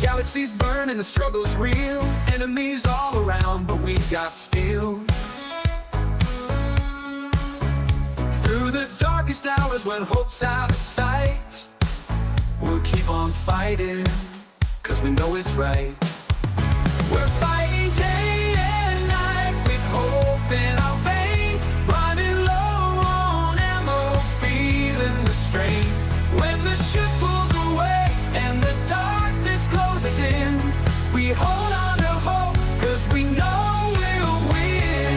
Galaxies burn and the struggle's real. Enemies all around, but we got steel. Through the darkest hours when hope's out of sight, we'll keep on fighting, cause we know it's right. We're fighting day and night with hope in our veins, running low on ammo, feeling the strain. When the ship pulls away and the darkness closes in, we hold on to hope, cause we know we'll win.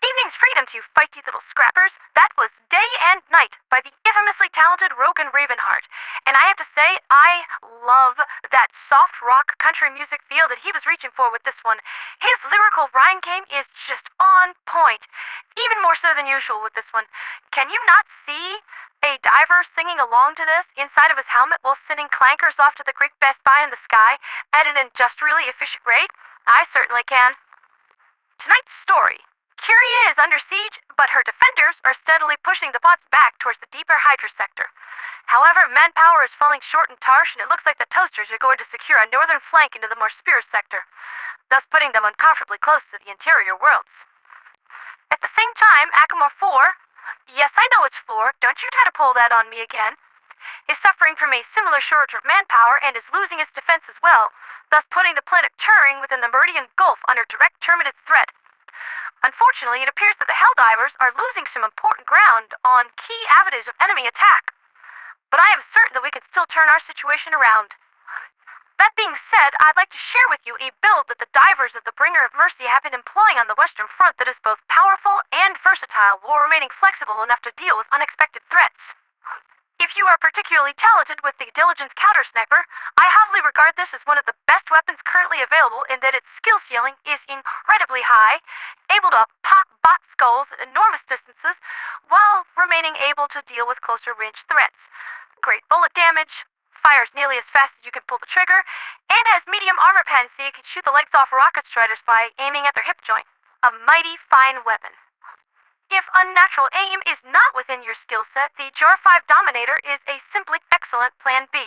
Evening's freedom to you feisty little scrappers. That was Day and Night by the infamously talented Rogan Ravenheart. And I have to say, I love that soft rock country music feel that he was reaching for with this one. His lyrical rhyme game is just on point, even more so than usual with this one. Can you not see a diver singing along to this inside of his helmet while sending clankers off to the Greek Best Buy in the sky at an industrially efficient rate? I certainly can. Tonight's story. Curia is under siege, but her defenders are steadily pushing the bots back towards the deeper Hydra sector. However, manpower is falling short in Tarsh, and it looks like the Toasters are going to secure a northern flank into the more Spear sector, thus putting them uncomfortably close to the interior worlds. At the same time, Acamar IV, yes, I know it's 4, don't you try to pull that on me again, is suffering from a similar shortage of manpower and is losing its defense as well, thus putting the planet Turing within the Meridian Gulf under direct Terminid threat. Unfortunately, it appears that the Helldivers are losing some important ground on key avenues of enemy attack. But I am certain that we can still turn our situation around. That being said, I'd like to share with you a build that the divers of the Bringer of Mercy have been employing on the Western Front that is both powerful and versatile while remaining flexible enough to deal with unexpected threats. If you are particularly talented with the Diligence Counter Sniper, I humbly regard this as one of the best weapons currently available in that its skill ceiling is incredibly high, able to pop bot skulls at enormous distances while remaining able to deal with closer range threats. Great bullet damage, fires nearly as fast as you can pull the trigger, and has medium armor pen so you can shoot the legs off rocket striders by aiming at their hip joint. A mighty fine weapon. If unnatural aim is not within your skill set, the Jar 5 Dominator is a simply excellent plan B.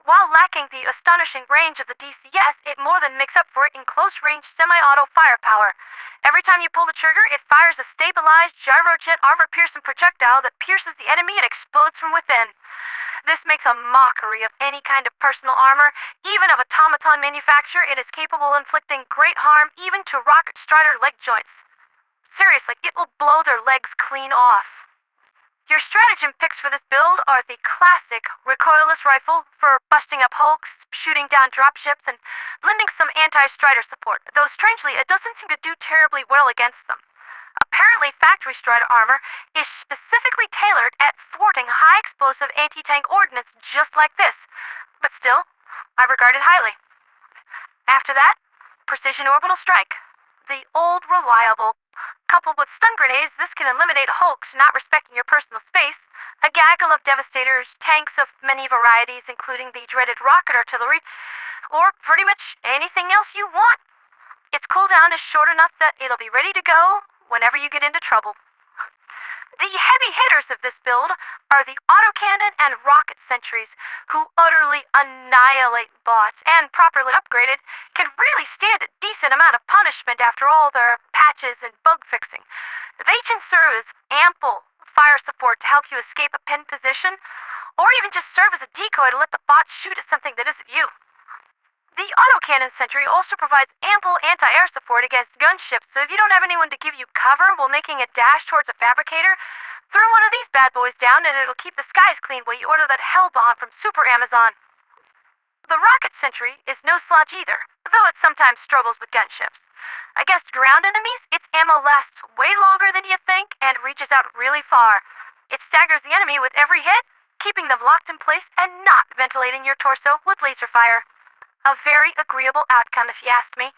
While lacking the astonishing range of the DCS, it more than makes up for it in close-range semi-auto firepower. Every time you pull the trigger, it fires a stabilized gyrojet armor-piercing projectile that pierces the enemy and explodes from within. This makes a mockery of any kind of personal armor, even of automaton manufacture. It is capable of inflicting great harm even to rocket strider leg joints. Seriously, it will blow their legs clean off. Your stratagem picks for this build are the classic recoilless rifle for busting up hulks, shooting down dropships, and lending some anti-strider support, though strangely it doesn't seem to do terribly well against them. Apparently, factory strider armor is specifically tailored at thwarting high-explosive anti-tank ordnance just like this, but still, I regard it highly. After that, precision orbital strike. The old reliable. Coupled with stun grenades, this can eliminate hulks not respecting your personal space, a gaggle of devastators, tanks of many varieties including the dreaded rocket artillery, or pretty much anything else you want. Its cooldown is short enough that it'll be ready to go whenever you get into trouble. The heavy hitters of this build are the autocannon and rocket sentries, who utterly annihilate bots and, properly upgraded, can really stand a decent amount of punishment after all their patches and bug fixing. They can serve as ample fire support to help you escape a pinned position, or even just serve as a decoy to let the bots shoot at something that isn't you. The autocannon sentry also provides ample anti-air support against gunships, so if you don't have anyone to give you cover while making a dash towards a fabricator, throw one of these bad boys down and it'll keep the skies clean while you order that hell bomb from Super Amazon. The rocket sentry is no slouch either, though it sometimes struggles with gunships. Against ground enemies, its ammo lasts way longer than you think and reaches out really far. It staggers the enemy with every hit, keeping them locked in place and not ventilating your torso with laser fire. A very agreeable outcome, if you ask me.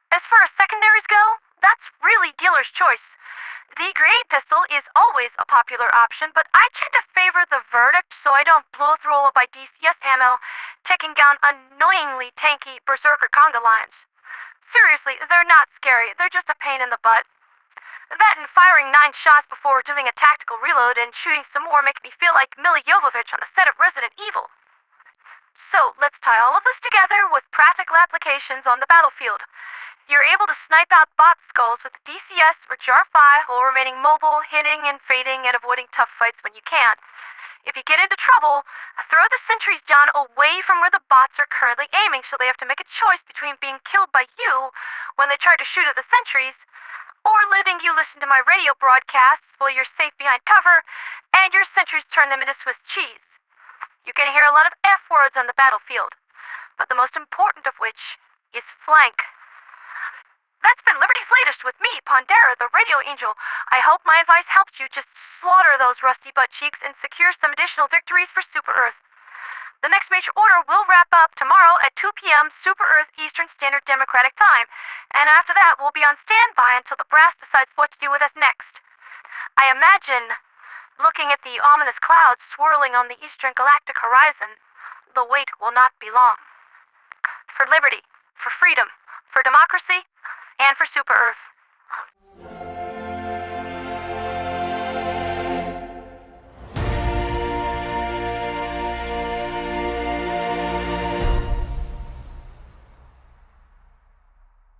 As far as secondaries go, that's really dealer's choice. The grenade pistol is always a popular option, but I tend to favor the Verdict so I don't blow through all of my DCS ammo, taking down annoyingly tanky berserker conga lines. Seriously, they're not scary, they're just a pain in the butt. That and firing 9 shots before doing a tactical reload and shooting some more make me feel like Mila Jovovich on the set of Resident Evil. So, let's tie all of this together with practical applications on the battlefield. You're able to snipe out bot skulls with DCS or JAR-5 while remaining mobile, hitting and fading and avoiding tough fights when you can. If you get into trouble, throw the sentries down away from where the bots are currently aiming so they have to make a choice between being killed by you when they try to shoot at the sentries, or letting you listen to my radio broadcasts while you're safe behind cover and your sentries turn them into Swiss cheese. You can hear a lot of F words on the battlefield, but the most important of which is flank. That's been Liberty's latest with me, Pondera, the radio angel. I hope my advice helped you just slaughter those rusty butt cheeks and secure some additional victories for Super Earth. The next major order will wrap up tomorrow at 2 p.m. Super Earth Eastern Standard Democratic Time, and after that we'll be on standby until the brass decides what to do with us next. I imagine, looking at the ominous clouds swirling on the eastern galactic horizon, the wait will not be long. For liberty, for freedom, for democracy, and for Super Earth.